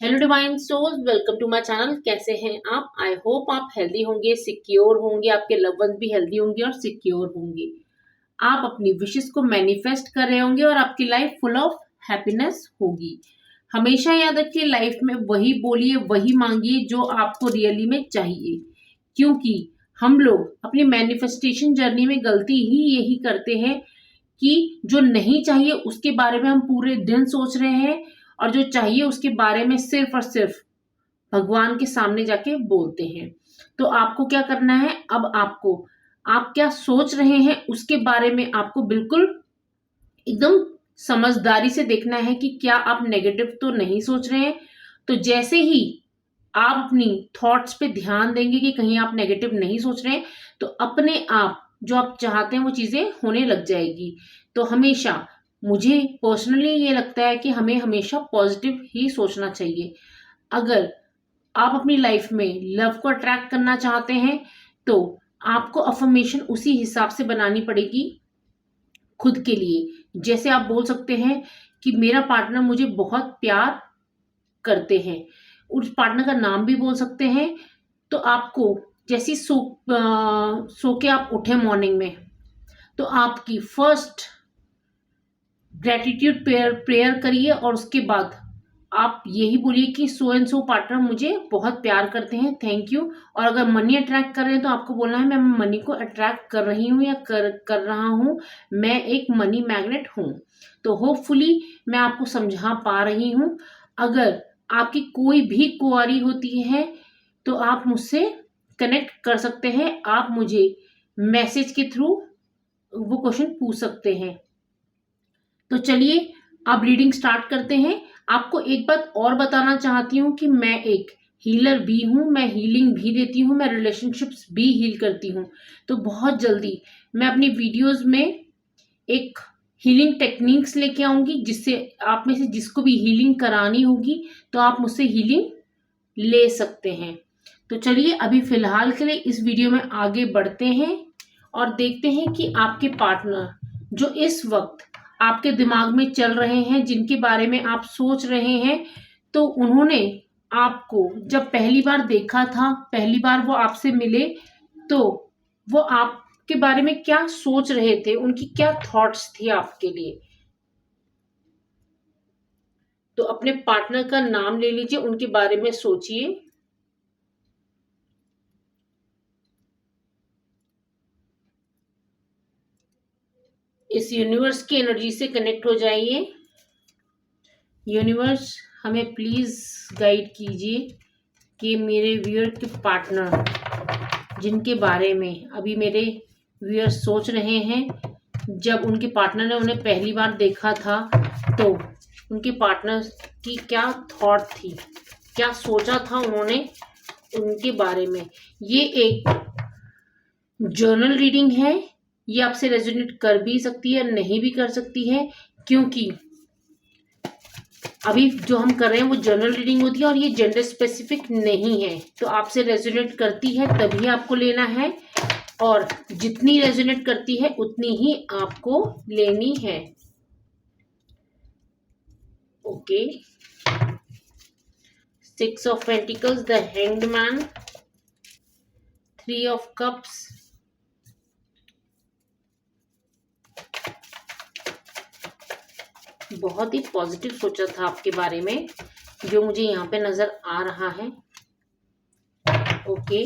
Hello divine souls, welcome to my channel. कैसे हैं आप? आई होप आप हेल्दी होंगे, सिक्योर होंगे, आपके लव वंस भी हेल्दी होंगे और सिक्योर होंगे। आप अपनी विशेस को मैनिफेस्ट कर रहे होंगे और आपकी लाइफ फुल ऑफ हैप्पीनेस होगी। हमेशा याद रखिए, लाइफ में वही बोलिए, वही मांगिए जो आपको रियली में चाहिए। क्योंकि हम लोग अपनी मैनिफेस्टेशन जर्नी में गलती ही यही करते हैं कि जो नहीं चाहिए उसके बारे में हम पूरे दिन सोच रहे हैं और जो चाहिए उसके बारे में सिर्फ और सिर्फ भगवान के सामने जाके बोलते हैं। तो आपको क्या करना है? अब आपको आप क्या सोच रहे हैं उसके बारे में आपको बिल्कुल एकदम समझदारी से देखना है कि क्या आप नेगेटिव तो नहीं सोच रहे हैं। तो जैसे ही आप अपनी थॉट्स पे ध्यान देंगे कि कहीं आप नेगेटिव नहीं सोच रहे हैं, तो अपने आप जो आप चाहते हैं वो चीजें होने लग जाएगी। तो हमेशा मुझे पर्सनली ये लगता है कि हमें हमेशा पॉजिटिव ही सोचना चाहिए। अगर आप अपनी लाइफ में लव को अट्रैक्ट करना चाहते हैं तो आपको अफर्मेशन उसी हिसाब से बनानी पड़ेगी खुद के लिए। जैसे आप बोल सकते हैं कि मेरा पार्टनर मुझे बहुत प्यार करते हैं। उस पार्टनर का नाम भी बोल सकते हैं। तो आपको जैसी सो के आप उठे मॉर्निंग में, तो आपकी फर्स्ट ग्रेटिट्यूड प्रेयर करिए और उसके बाद आप यही बोलिए कि सो एंड सो पार्टनर मुझे बहुत प्यार करते हैं, थैंक यू। और अगर मनी अट्रैक्ट कर रहे हैं तो आपको बोलना है मैं मनी को अट्रैक्ट कर रही हूँ या कर रहा हूँ, मैं एक मनी मैग्नेट हूँ। तो होपफुली मैं आपको समझा पा रही हूँ। अगर आपकी कोई भी क्वेरी होती है तो आप मुझसे कनेक्ट कर सकते हैं। आप मुझे मैसेज के थ्रू वो क्वेश्चन पूछ सकते हैं। तो चलिए अब रीडिंग स्टार्ट करते हैं। आपको एक बात और बताना चाहती हूँ कि मैं एक हीलर भी हूँ, मैं हीलिंग भी देती हूँ, मैं रिलेशनशिप्स भी हील करती हूँ। तो बहुत जल्दी मैं अपनी वीडियोस में एक हीलिंग टेक्निक्स लेके आऊंगी, जिससे आप में से जिसको भी हीलिंग करानी होगी तो आप मुझसे हीलिंग ले सकते हैं। तो चलिए अभी फिलहाल के लिए इस वीडियो में आगे बढ़ते हैं और देखते हैं कि आपके पार्टनर जो इस वक्त आपके दिमाग में चल रहे हैं, जिनके बारे में आप सोच रहे हैं, तो उन्होंने आपको जब पहली बार देखा था, पहली बार वो आपसे मिले, तो वो आपके बारे में क्या सोच रहे थे, उनकी क्या थॉट्स थी आपके लिए। तो अपने पार्टनर का नाम ले लीजिए, उनके बारे में सोचिए। इस यूनिवर्स की एनर्जी से कनेक्ट हो जाइए। यूनिवर्स हमें प्लीज गाइड कीजिए कि मेरे व्यूअर के पार्टनर जिनके बारे में अभी मेरे व्यूअर सोच रहे हैं, जब उनके पार्टनर ने उन्हें पहली बार देखा था तो उनके पार्टनर की क्या थॉट थी, क्या सोचा था उन्होंने उनके बारे में। ये एक जर्नल रीडिंग है। ये आपसे रेजोनेट कर भी सकती है, नहीं भी कर सकती है, क्योंकि अभी जो हम कर रहे हैं वो जनरल रीडिंग होती है और ये जेंडर स्पेसिफिक नहीं है। तो आपसे रेजोनेट करती है तभी आपको लेना है, और जितनी रेजोनेट करती है उतनी ही आपको लेनी है। Okay. 6 of pentacles, the hanged man, 3 of cups, बहुत ही पॉजिटिव सोचा था आपके बारे में जो मुझे यहाँ पे नजर आ रहा है। Okay.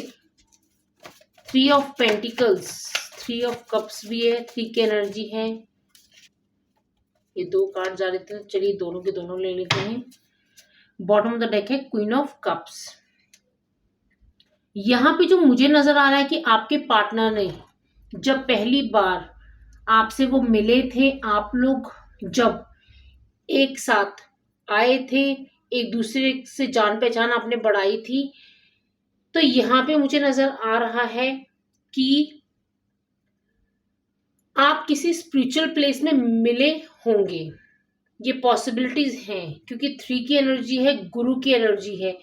3 of pentacles, 3 of cups भी है, 3 की एनर्जी है। ये 2 कार्ड जा रहे थे, चलिए दोनों के दोनों ले लेते हैं। बॉटम ऑफ द डेक है क्वीन ऑफ कप्स। यहाँ पे जो मुझे नजर आ रहा है कि आपके पार्टनर ने जब पहली बार आपसे वो मिले थे, आप लोग जब एक साथ आए थे, एक दूसरे से जान पहचान आपने बढ़ाई थी, तो यहाँ पे मुझे नजर आ रहा है कि आप किसी स्पिरिचुअल प्लेस में मिले होंगे। ये पॉसिबिलिटीज हैं क्योंकि 3 की एनर्जी है, गुरु की एनर्जी है।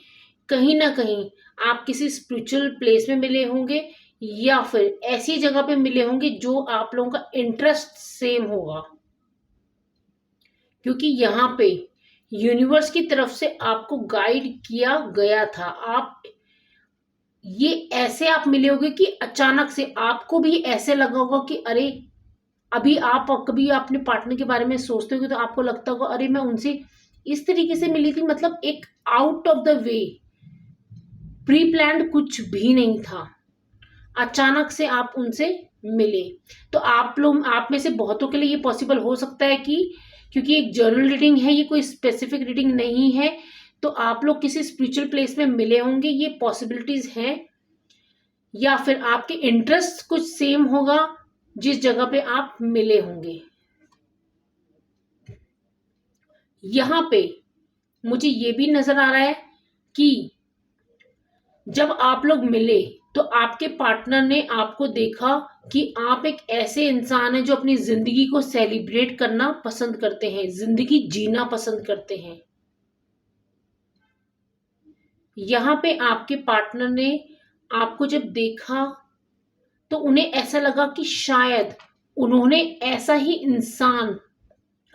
कहीं ना कहीं आप किसी स्पिरिचुअल प्लेस में मिले होंगे या फिर ऐसी जगह पे मिले होंगे जो आप लोगों का इंटरेस्ट सेम होगा। क्योंकि यहाँ पे यूनिवर्स की तरफ से आपको गाइड किया गया था। आप ये ऐसे आप मिले होगे कि अचानक से आपको भी ऐसे लगा होगा कि अरे, अभी आप कभी अपने पार्टनर के बारे में सोचते होगे तो आपको लगता होगा अरे मैं उनसे इस तरीके से मिली थी, मतलब एक out of the way, pre planned कुछ भी नहीं था, अचानक से आप उनसे मिले। तो आप में से बहुतों के लिए ये पॉसिबल हो सकता है कि, क्योंकि एक जर्नल रीडिंग है, ये कोई स्पेसिफिक रीडिंग नहीं है, तो आप लोग किसी स्पिरिचुअल प्लेस में मिले होंगे, ये पॉसिबिलिटीज हैं। या फिर आपके इंटरेस्ट कुछ सेम होगा जिस जगह पे आप मिले होंगे। यहां पे मुझे ये भी नजर आ रहा है कि जब आप लोग मिले तो आपके पार्टनर ने आपको देखा कि आप एक ऐसे इंसान हैं जो अपनी जिंदगी को सेलिब्रेट करना पसंद करते हैं, जिंदगी जीना पसंद करते हैं। यहां पे आपके पार्टनर ने आपको जब देखा तो उन्हें ऐसा लगा कि शायद उन्होंने ऐसा ही इंसान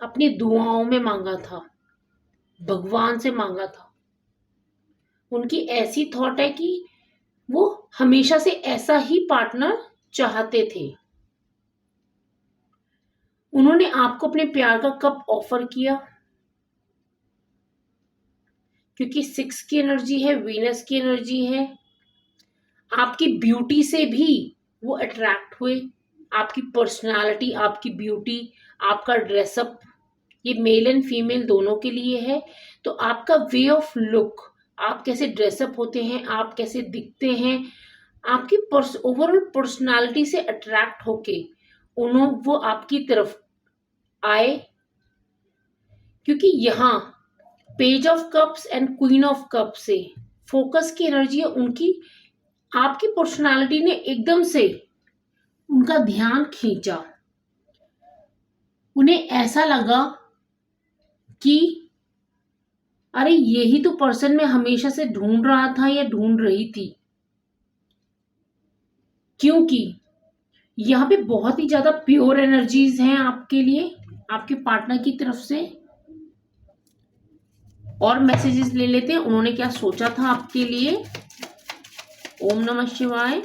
अपनी दुआओं में मांगा था, भगवान से मांगा था। उनकी ऐसी थॉट है कि वो हमेशा से ऐसा ही पार्टनर चाहते थे। उन्होंने आपको अपने प्यार का कप ऑफर किया, क्योंकि 6 की एनर्जी है, वीनस की एनर्जी है। आपकी ब्यूटी से भी वो अट्रैक्ट हुए, आपकी पर्सनालिटी, आपकी ब्यूटी, आपका ड्रेसअप, ये मेल एंड फीमेल दोनों के लिए है। तो आपका वे ऑफ लुक, आप कैसे ड्रेसअप होते हैं, आप कैसे दिखते हैं, आपकी ओवरऑल पर्सनालिटी से अट्रैक्ट होके वो आपकी तरफ आए। क्योंकि यहाँ page of cups and queen of cup से फोकस की एनर्जी है उनकी, आपकी पर्सनालिटी ने एकदम से उनका ध्यान खींचा। उन्हें ऐसा लगा कि अरे यही तो पर्सन मैं हमेशा से ढूंढ रहा था या ढूंढ रही थी। क्योंकि यहाँ पे बहुत ही ज्यादा प्योर एनर्जीज हैं आपके लिए, आपके पार्टनर की तरफ से। और मैसेजेस ले लेते हैं, उन्होंने क्या सोचा था आपके लिए। ओम नमः शिवाय।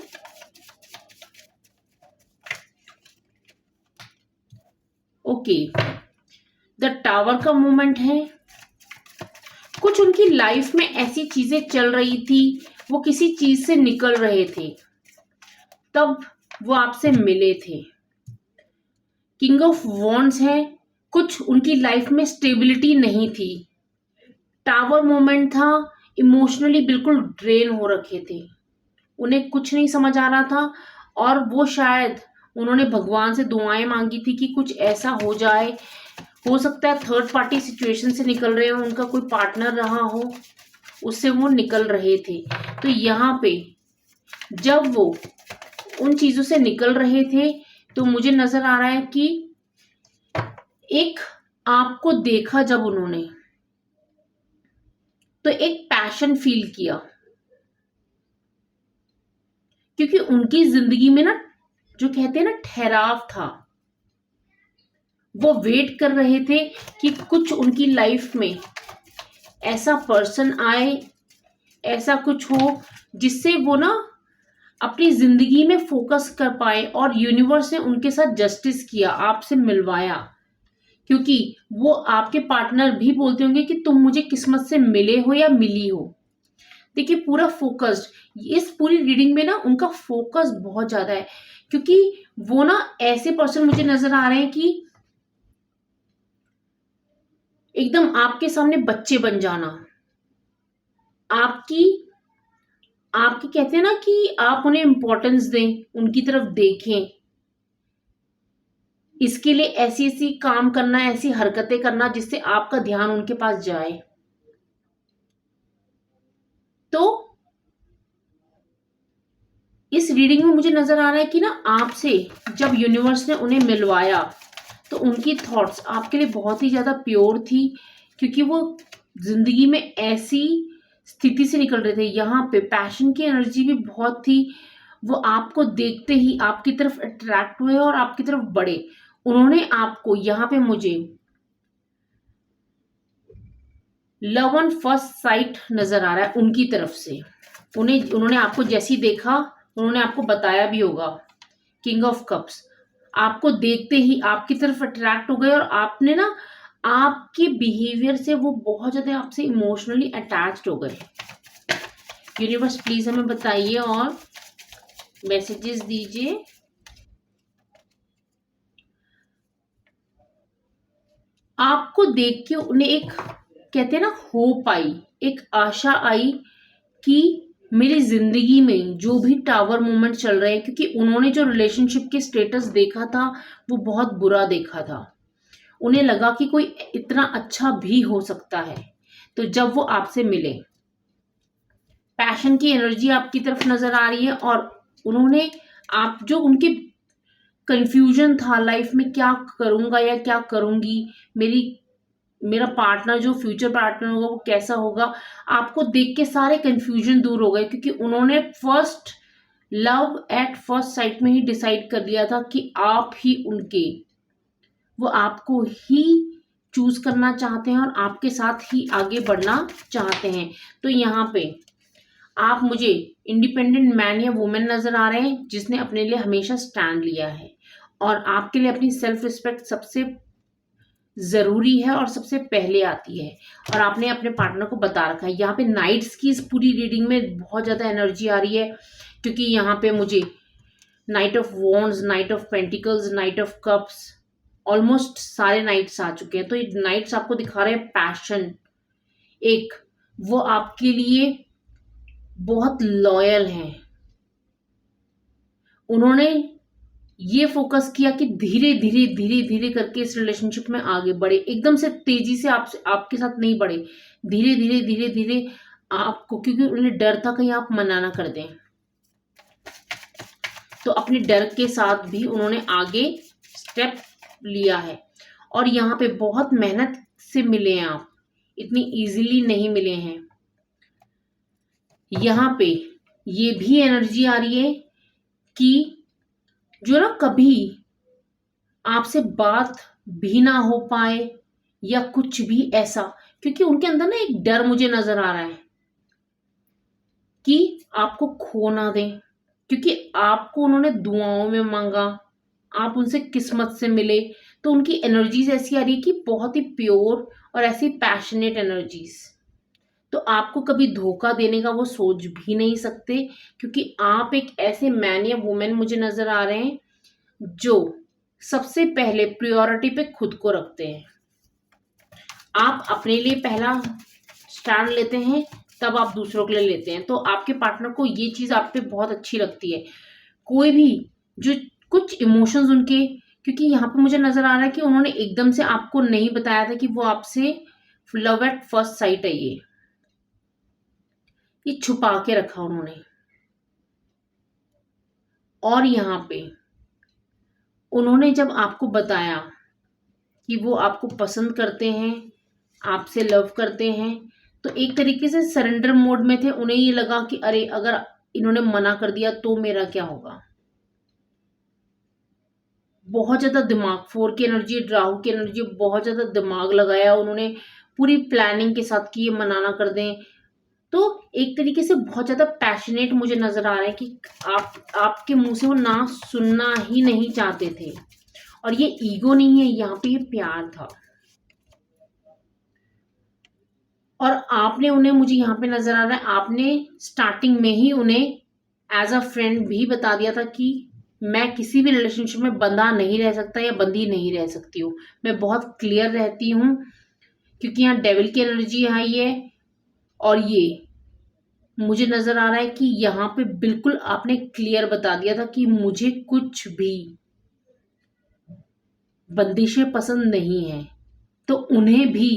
ओके, द टावर का मूवमेंट है। कुछ उनकी लाइफ में ऐसी चीजें चल रही थी, वो किसी चीज से निकल रहे थे, तब वो आपसे मिले थे। किंग ऑफ वॉन्ड्स है। कुछ उनकी लाइफ में स्टेबिलिटी नहीं थी, टावर मोमेंट था, इमोशनली बिल्कुल ड्रेन हो रखे थे, उन्हें कुछ नहीं समझ आ रहा था। और वो शायद उन्होंने भगवान से दुआएं मांगी थी कि कुछ ऐसा हो जाए, हो सकता है थर्ड पार्टी सिचुएशन से निकल रहे हो, उनका कोई पार्टनर रहा हो, उससे वो निकल रहे थे। तो यहाँ पे जब वो उन चीजों से निकल रहे थे तो मुझे नजर आ रहा है कि एक आपको देखा जब उन्होंने, तो एक पैशन फील किया। क्योंकि उनकी जिंदगी में ना, जो कहते हैं ना, ठहराव था। वो वेट कर रहे थे कि कुछ उनकी लाइफ में ऐसा पर्सन आए, ऐसा कुछ हो जिससे वो ना अपनी जिंदगी में फोकस कर पाए। और यूनिवर्स ने उनके साथ जस्टिस किया, आपसे मिलवाया। क्योंकि वो आपके पार्टनर भी बोलते होंगे कि तुम मुझे किस्मत से मिले हो या मिली हो। देखिए, पूरा फोकस्ड, इस पूरी रीडिंग में ना उनका फोकस बहुत ज्यादा है। क्योंकि वो ना ऐसे पर्सन मुझे नजर आ रहे हैं कि एकदम आपके सामने बच्चे बन जाना, आपकी आपकी कहते हैं ना कि आप उन्हें इंपॉर्टेंस दें, उनकी तरफ देखें, इसके लिए ऐसी ऐसी काम करना, ऐसी हरकतें करना जिससे आपका ध्यान उनके पास जाए। तो इस रीडिंग में मुझे नजर आ रहा है कि ना आपसे जब यूनिवर्स ने उन्हें मिलवाया तो उनकी थॉट्स आपके लिए बहुत ही ज्यादा प्योर थी। क्योंकि वो जिंदगी में ऐसी स्थिति से निकल रहे थे, यहाँ पे पैशन की एनर्जी भी बहुत थी। वो आपको देखते ही आपकी तरफ अट्रैक्ट हुए और आपकी तरफ बढ़े। उन्होंने आपको यहाँ पे मुझे लव ऑन फर्स्ट साइट नजर आ रहा है उनकी तरफ से। उन्होंने आपको जैसी देखा, उन्होंने आपको बताया भी होगा। किंग ऑफ कप्स, आपको देखते ही आपकी तरफ अट्रैक्ट हो गए और आपने ना, आपके बिहेवियर से वो बहुत ज्यादा आपसे इमोशनली अटैच्ड हो गए। यूनिवर्स प्लीज हमें बताइए और मैसेजेस दीजिए। आपको देख के उन्हें एक, कहते हैं ना, होप आई, एक आशा आई कि मेरी जिंदगी में जो भी टावर मोमेंट चल रहे हैं, क्योंकि उन्होंने जो रिलेशनशिप के स्टेटस देखा था वो बहुत बुरा देखा था। उन्हें लगा कि कोई इतना अच्छा भी हो सकता है। तो जब वो आपसे मिले, पैशन की एनर्जी आपकी तरफ नजर आ रही है और उन्होंने, आप जो उनके कंफ्यूजन था लाइफ में, क्या करूंगा या क्या करूंगी, मेरा पार्टनर, जो फ्यूचर पार्टनर होगा वो कैसा होगा, आपको देख के सारे कंफ्यूजन दूर हो गए। क्योंकि उन्होंने first love at first sight में ही डिसाइड कर लिया था कि आप ही उनके, वो आपको ही चूज करना चाहते हैं और आपके साथ ही आगे बढ़ना चाहते हैं। तो यहाँ पे आप मुझे इंडिपेंडेंट मैन या वुमेन नजर आ रहे हैं जिसने अपने लिए हमेशा स्टैंड लिया है और आपके लिए अपनी सेल्फ रिस्पेक्ट सबसे जरूरी है और सबसे पहले आती है। और आपने अपने पार्टनर को बता रखा है। यहाँ पे नाइट्स की इस पूरी रीडिंग में बहुत ज्यादा एनर्जी आ रही है, क्योंकि यहाँ पे मुझे night of wands, night of pentacles, night of cups, almost सारे नाइट्स आ चुके हैं। तो ये नाइट्स आपको दिखा रहे हैं पैशन, एक, वो आपके लिए बहुत लॉयल हैं। उन्होंने ये फोकस किया कि धीरे धीरे धीरे धीरे करके इस रिलेशनशिप में आगे बढ़े, एकदम से तेजी से आपके साथ नहीं बढ़े, धीरे धीरे धीरे धीरे आपको, क्योंकि उन्हें डर था कहीं आप मना ना कर दें। तो अपने डर के साथ भी उन्होंने आगे स्टेप लिया है और यहाँ पे बहुत मेहनत से मिले हैं आप, इतनी इजीली नहीं मिले हैं। यहाँ पे ये भी एनर्जी आ रही है कि जो ना कभी आपसे बात भी ना हो पाए या कुछ भी ऐसा, क्योंकि उनके अंदर ना एक डर मुझे नजर आ रहा है कि आपको खो ना दें, क्योंकि आपको उन्होंने दुआओं में मांगा, आप उनसे किस्मत से मिले। तो उनकी एनर्जीज ऐसी आ रही है कि बहुत ही प्योर और ऐसी पैशनेट एनर्जीज। तो आपको कभी धोखा देने का वो सोच भी नहीं सकते, क्योंकि आप एक ऐसे मैन या वुमेन मुझे नजर आ रहे हैं जो सबसे पहले प्रायोरिटी पे खुद को रखते हैं। आप अपने लिए पहला स्टैंड लेते हैं, तब आप दूसरों के लिए लेते हैं। तो आपके पार्टनर को ये चीज आप पे बहुत अच्छी लगती है। कोई भी जो कुछ इमोशंस उनके, क्योंकि यहाँ पे मुझे नजर आ रहा है कि उन्होंने एकदम से आपको नहीं बताया था कि वो आपसे लव एट फर्स्ट साइट है, ये छुपा के रखा उन्होंने। और यहाँ पे उन्होंने जब आपको बताया कि वो आपको पसंद करते हैं, आपसे लव करते हैं, तो एक तरीके से सरेंडर मोड में थे। उन्हें ये लगा कि अरे अगर इन्होंने मना कर दिया तो मेरा क्या होगा। बहुत ज्यादा दिमाग, 4 की एनर्जी, राहु की एनर्जी, बहुत ज्यादा दिमाग लगाया उन्होंने, पूरी प्लानिंग के साथ कि ये मना ना कर दें। तो एक तरीके से बहुत ज्यादा पैशनेट मुझे नजर आ रहा है कि आपके मुंह से वो ना सुनना ही नहीं चाहते थे। और ये ईगो नहीं है, यहाँ पे ये प्यार था। और आपने उन्हें, मुझे यहाँ पे नजर आ रहा है, आपने स्टार्टिंग में ही उन्हें एज अ फ्रेंड भी बता दिया था कि मैं किसी भी रिलेशनशिप में बंधा नहीं रह सकता या बंधी नहीं रह सकती हूँ, मैं बहुत क्लियर रहती हूँ। क्योंकि यहाँ डेविल की एनर्जी आई है और ये मुझे नजर आ रहा है कि यहाँ पे बिल्कुल आपने क्लियर बता दिया था कि मुझे कुछ भी बंदिशें पसंद नहीं है। तो उन्हें भी,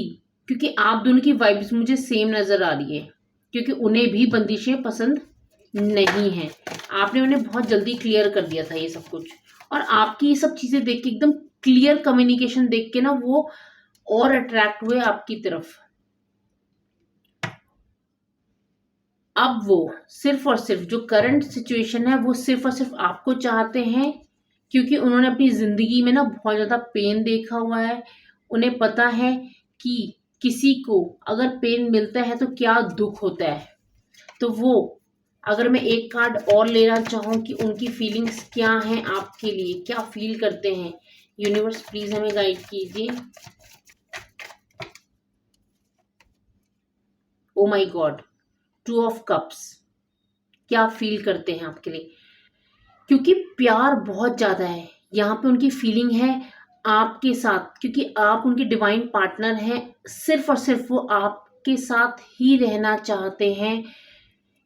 क्योंकि आप दोनों की वाइब्स मुझे सेम नजर आ रही है, क्योंकि उन्हें भी बंदिशें पसंद नहीं है। आपने उन्हें बहुत जल्दी क्लियर कर दिया था ये सब कुछ। और आपकी ये सब चीजें देख के, एकदम क्लियर कम्युनिकेशन देख के ना, वो और अट्रैक्ट हुए आपकी तरफ। अब वो सिर्फ और सिर्फ जो करंट सिचुएशन है, वो सिर्फ और सिर्फ आपको चाहते हैं, क्योंकि उन्होंने अपनी जिंदगी में ना बहुत ज्यादा पेन देखा हुआ है। उन्हें पता है कि किसी को अगर पेन मिलता है तो क्या दुख होता है। तो वो अगर मैं एक कार्ड और लेना चाहूँ कि उनकी फीलिंग्स क्या हैं आपके लिए, क्या फील करते हैं, यूनिवर्स प्लीज हमें गाइड कीजिए। Oh my God, 2 of cups, क्या फील करते हैं आपके लिए, क्योंकि प्यार बहुत ज्यादा है यहाँ पे, उनकी फीलिंग है आपके साथ, क्योंकि आप उनके डिवाइन पार्टनर हैं। सिर्फ और सिर्फ वो आपके साथ ही रहना चाहते हैं।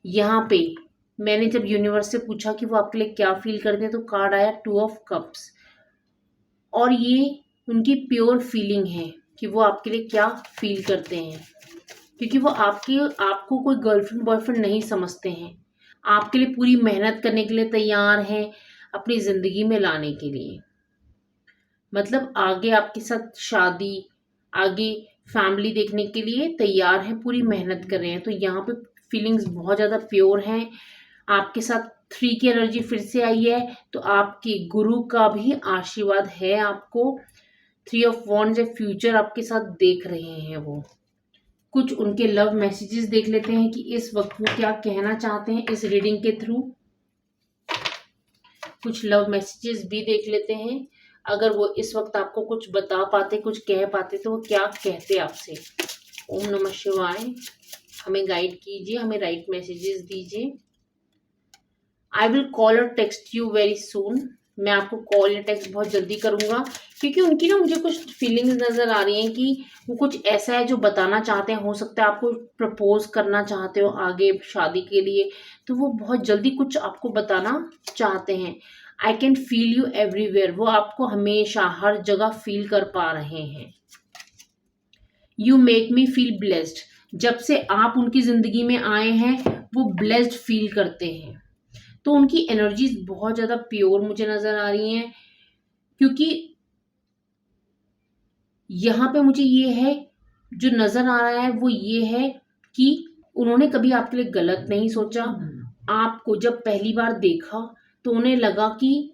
यहाँ पे मैंने जब यूनिवर्स से पूछा कि वो आपके लिए क्या फील करते हैं तो कार्ड आया 2 ऑफ कप्स, और ये उनकी प्योर फीलिंग है कि वो आपके लिए क्या फील करते हैं, क्योंकि वो आपको कोई गर्लफ्रेंड बॉयफ्रेंड नहीं समझते हैं, आपके लिए पूरी मेहनत करने के लिए तैयार हैं अपनी ज़िंदगी में लाने के लिए। मतलब आगे आपके साथ शादी, आगे फैमिली देखने के लिए तैयार हैं, पूरी मेहनत कर रहे हैं। तो यहाँ पे फीलिंग्स बहुत ज़्यादा प्योर हैं आपके साथ। 3 की एनर्जी फिर से आई है, तो आपके गुरु का भी आशीर्वाद है आपको। 3 ऑफ वॉन्ड्स है, फ्यूचर आपके साथ देख रहे हैं वो। कुछ उनके लव मैसेजेस देख लेते हैं कि इस वक्त वो क्या कहना चाहते हैं इस रीडिंग के थ्रू। कुछ लव मैसेजेस भी देख लेते हैं, अगर वो इस वक्त आपको कुछ बता पाते, कुछ कह पाते, तो वो क्या कहते आपसे। ओम नमः शिवाय, हमें गाइड कीजिए, हमें राइट मैसेजेस दीजिए। आई विल कॉल और टेक्स्ट यू वेरी सून, मैं आपको कॉल या टेक्स्ट बहुत जल्दी करूंगा, क्योंकि उनकी ना मुझे कुछ फीलिंग्स नज़र आ रही हैं कि वो कुछ ऐसा है जो बताना चाहते हैं। हो सकता है आपको प्रपोज करना चाहते हो आगे शादी के लिए, तो वो बहुत जल्दी कुछ आपको बताना चाहते हैं। I can feel you everywhere, वो आपको हमेशा हर जगह फील कर पा रहे हैं। You make me feel blessed, जब से आप उनकी ज़िंदगी में आए हैं वो ब्लेस्ड फील करते हैं। तो उनकी एनर्जीज बहुत ज़्यादा प्योर मुझे नज़र आ रही हैं, क्योंकि यहाँ पे मुझे ये है जो नज़र आ रहा है वो ये है कि उन्होंने कभी आपके लिए गलत नहीं सोचा। आपको जब पहली बार देखा तो उन्हें लगा कि,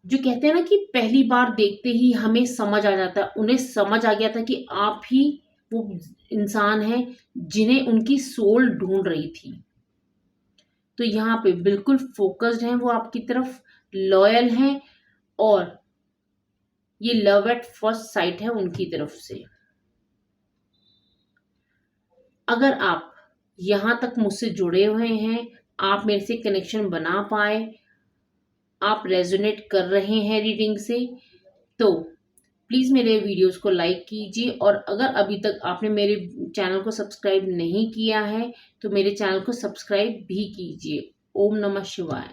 जो कहते हैं ना कि पहली बार देखते ही हमें समझ आ जाता है, उन्हें समझ आ गया था कि आप ही वो इंसान हैं जिन्हें उनकी सोल ढूंढ रही थी। तो यहाँ पे बिल्कुल फोकस्ड हैं वो आपकी तरफ, लॉयल हैं, और ये लव एट फर्स्ट साइट है उनकी तरफ से। अगर आप यहाँ तक मुझसे जुड़े हुए हैं, आप मेरे से कनेक्शन बना पाए, आप रेजोनेट कर रहे हैं रीडिंग से, तो प्लीज़ मेरे वीडियोस को लाइक कीजिए, और अगर अभी तक आपने मेरे चैनल को सब्सक्राइब नहीं किया है तो मेरे चैनल को सब्सक्राइब भी कीजिए। ओम नमः शिवाय।